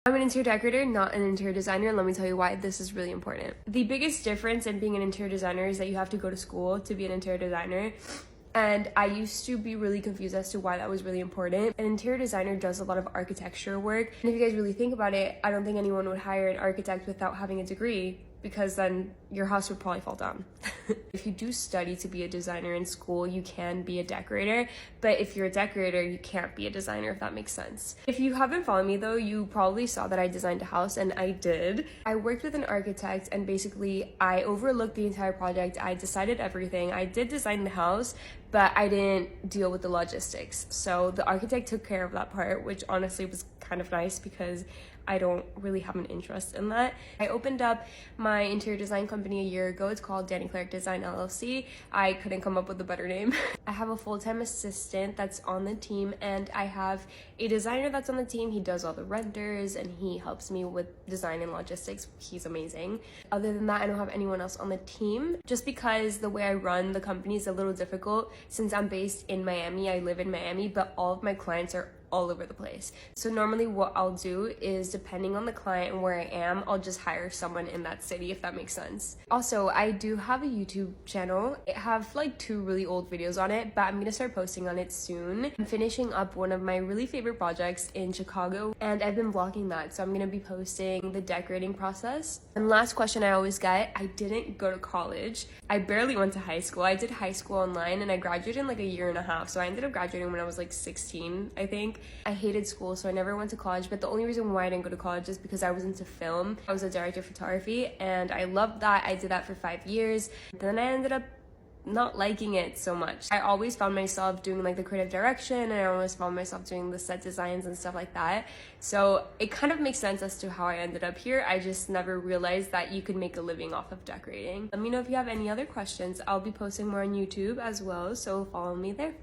I'm an interior decorator, not an interior designer, and let me tell you why this is really important. The biggest difference in being an interior designer is that you have to go to school to be an interior designer. And I used to be really confused as to why that was really important. An interior designer does a lot of architecture work. And if you guys really think about it, I don't think anyone would hire an architect without having a degree, because then your house would probably fall down. If you do study to be a designer in school, you can be a decorator, but if you're a decorator, you can't be a designer, if that makes sense. If you haven't followed me though, you probably saw that I designed a house, and I did. I worked with an architect, and basically I overlooked the entire project. I decided everything. I did design the house, but I didn't deal with the logistics. So the architect took care of that part, which honestly was kind of nice because I don't really have an interest in that. I opened up my interior design company a year ago. It's called Danny Clark Design LLC. I couldn't come up with a better name. I have a full-time assistant that's on the team, and I have a designer that's on the team. He does all the renders and he helps me with design and logistics. He's amazing. Other than that, I don't have anyone else on the team, just because the way I run the company is a little difficult. Since I'm based in Miami, I live in Miami, but all of my clients are all over the place. So normally what I'll do is, depending on the client and where I am, I'll just hire someone in that city, if that makes sense. Also, I do have a YouTube channel. I have like 2 really old videos on it, but I'm gonna start posting on it soon. I'm finishing up one of my really favorite projects in Chicago, and I've been vlogging that, so I'm gonna be posting the decorating process. And last question I always get, I didn't go to college. I barely went to high school. I did high school online, and I graduated in like a year and a half. So I ended up graduating when I was like 16, I think. I hated school, so I never went to college, but the only reason why I didn't go to college is because I was into film. I was a director of photography, and I loved that. I did that for 5 years. Then I ended up not liking it so much. I always found myself doing like the creative direction, and I always found myself doing the set designs and stuff like that. So it kind of makes sense as to how I ended up here. I just never realized that you could make a living off of decorating. Let me know if you have any other questions. I'll be posting more on YouTube as well, so follow me there.